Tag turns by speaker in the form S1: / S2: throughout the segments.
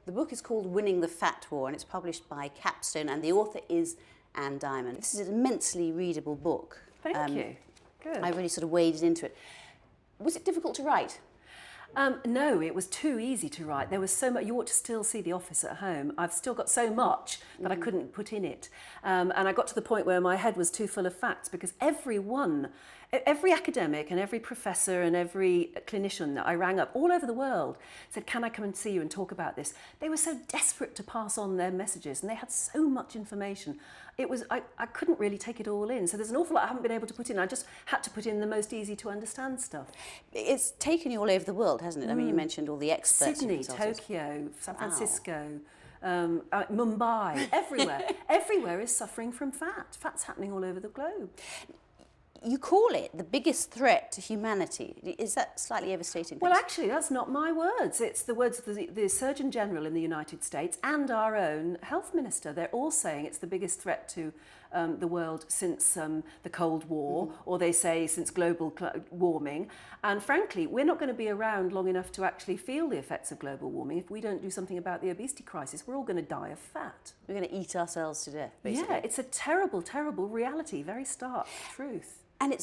S1: The book is called Winning the Fat War, and it's published by Capstone, and the author is Anne Diamond. This is an immensely readable book.
S2: Thank you. Good.
S1: I really sort of waded into it. Was it difficult to write?
S2: No, it was too easy to write. There was so much. You ought to still see the office at home. I've still got so much that I couldn't put in it. And I got to the point where my head was too full of facts, because every academic and every professor and every clinician that I rang up all over the world said, can I come and see you and talk about this? They were so desperate to pass on their messages, and they had so much information. I couldn't really take it all in. So there's an awful lot I haven't been able to put in. I just had to put in the most easy to understand stuff.
S1: It's taken you all over the world, hasn't it? I mean, you mentioned all the experts.
S2: Sydney, Tokyo, San Francisco, Mumbai, everywhere. Everywhere is suffering from fat. Fat's happening all over the globe.
S1: You call it the biggest threat to humanity. Is that slightly overstating things?
S2: Well, actually, that's not my words. It's the words of the Surgeon General in the United States and our own health minister. They're all saying it's the biggest threat to the world since the Cold War, or they say since global warming. And frankly, we're not going to be around long enough to actually feel the effects of global warming. If we don't do something about the obesity crisis, we're all going to die of fat.
S1: We're going to eat ourselves to death, basically.
S2: Yeah, it's a terrible, terrible reality, very stark truth.
S1: And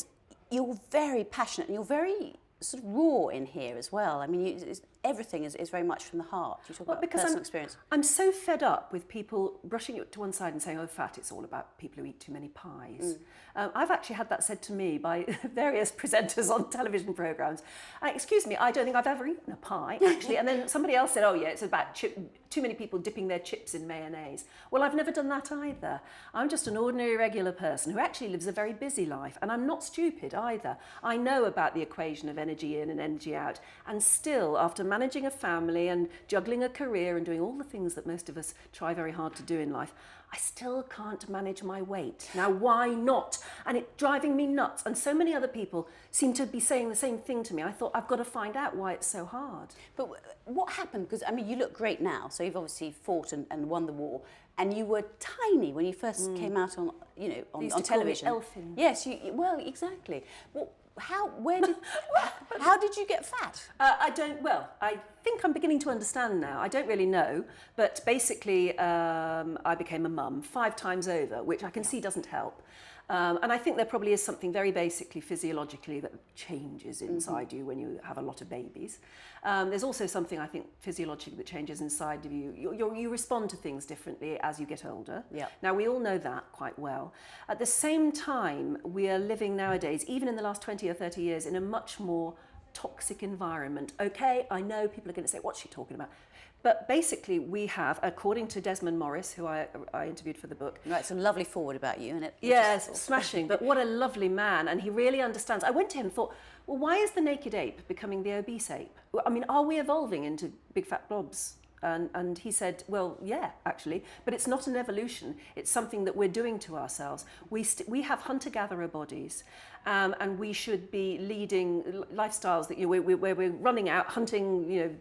S1: you're very passionate, and you're very sort of raw in here as well. I mean, everything is very much from the heart. You talk about personal experience.
S2: I'm so fed up with people brushing it to one side and saying, oh, fat, it's all about people who eat too many pies. I've actually had that said to me by various presenters on television programmes. Excuse me, I don't think I've ever eaten a pie, actually. And then somebody else said, oh, yeah, it's about too many people dipping their chips in mayonnaise. Well, I've never done that either. I'm just an ordinary, regular person who actually lives a very busy life. And I'm not stupid either. I know about the equation of energy in and energy out. And still, after managing a family and juggling a career and doing all the things that most of us try very hard to do in life, I still can't manage my weight. Now, why not? And it's driving me nuts. And so many other people seem to be saying the same thing to me. I thought, I've got to find out why it's so hard.
S1: But what happened? Because, I mean, you look great now. So you've obviously fought and won the war. And you were tiny when you first came out on, on television.
S2: Elfin.
S1: Yes, well, exactly. Well, how did you get fat?
S2: I think I'm beginning to understand now. I don't really know, but basically I became a mum 5 times over, which I can see doesn't help. And I think there probably is something very basically physiologically that changes inside you when you have a lot of babies. There's also something I think physiologically that changes inside of you. You respond to things differently as you get older.
S1: Yeah.
S2: Now, we all know that quite well. At the same time, we are living nowadays, even in the last 20 or 30 years, in a much more toxic environment. Okay, I know people are going to say, what's she talking about? But basically, we have, according to Desmond Morris, who I interviewed for the book.
S1: Right, it's a lovely forward about you, isn't it?
S2: Yes, smashing. But what a lovely man. And he really understands. I went to him and thought, well, why is the naked ape becoming the obese ape? I mean, are we evolving into big fat blobs? And he said, well, yeah, actually, but it's not an evolution. It's something that we're doing to ourselves. We have hunter-gatherer bodies, and we should be leading lifestyles that where we're running out, hunting,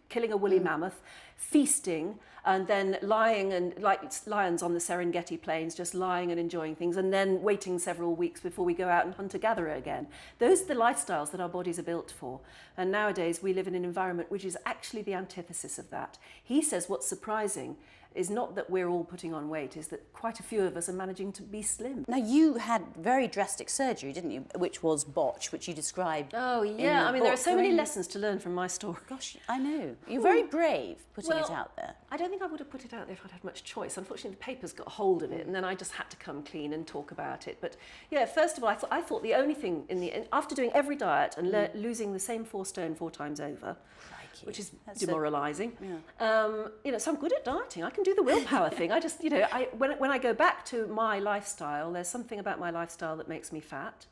S2: killing a woolly mammoth, feasting, and then lying and like lions on the Serengeti plains, just lying and enjoying things, and then waiting several weeks before we go out and hunt-gatherer again. Those are the lifestyles that our bodies are built for. And nowadays we live in an environment which is actually the antithesis of that. He says what's surprising is not that we're all putting on weight, is that quite a few of us are managing to be slim.
S1: Now, you had very drastic surgery, didn't you? Which was botch, which you described.
S2: Oh, yeah. I mean, there are so many lessons to learn from my story.
S1: Gosh, I know. You're very brave putting it out there.
S2: I don't think I would have put it out there if I'd had much choice. Unfortunately, the papers got hold of it, and then I just had to come clean and talk about it. But yeah, first of all, I thought the only thing after doing every diet and losing the same 4 stone 4 times over, which is demoralising. So I'm good at dieting. I can do the willpower thing. I just, when I go back to my lifestyle, there's something about my lifestyle that makes me fat.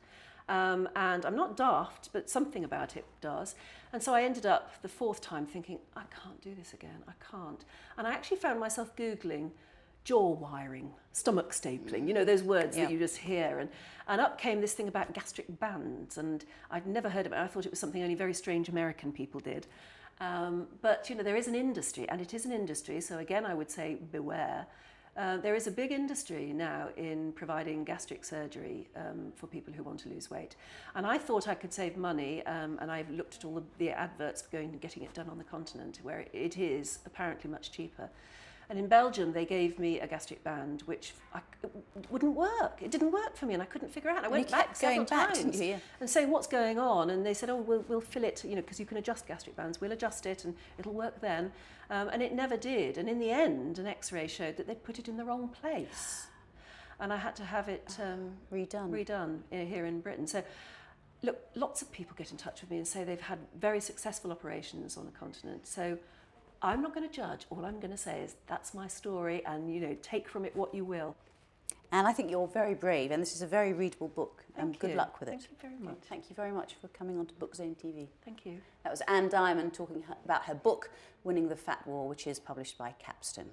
S2: And I'm not daft, but something about it does. And so I ended up the 4th time thinking, I can't do this again. I can't. And I actually found myself Googling jaw wiring, stomach stapling, those words that you just hear. And up came this thing about gastric bands. And I'd never heard of it. I thought it was something only very strange American people did. But there is an industry, and it is an industry, so again I would say beware, There is a big industry now in providing gastric surgery for people who want to lose weight. And I thought I could save money, and I've looked at all the adverts for going and getting it done on the continent, where it is apparently much cheaper. And in Belgium, they gave me a gastric band, which wouldn't work. It didn't work for me, and I couldn't figure it out. I went back several times and saying, what's going on? And they said, oh, we'll fill it, because you can adjust gastric bands. We'll adjust it, and it'll work then. And it never did. And in the end, an X-ray showed that they'd put it in the wrong place. And I had to have it redone here in Britain. So, look, lots of people get in touch with me and say they've had very successful operations on the continent. So I'm not going to judge. All I'm going to say is that's my story, and take from it what you will.
S1: And I think you're very brave, and this is a very readable book. And good luck with it.
S2: Thank you very much.
S1: Thank you very much for coming on to Bookzone TV.
S2: Thank you.
S1: That was Anne Diamond talking about her book, Winning the Fat War, which is published by Capstone.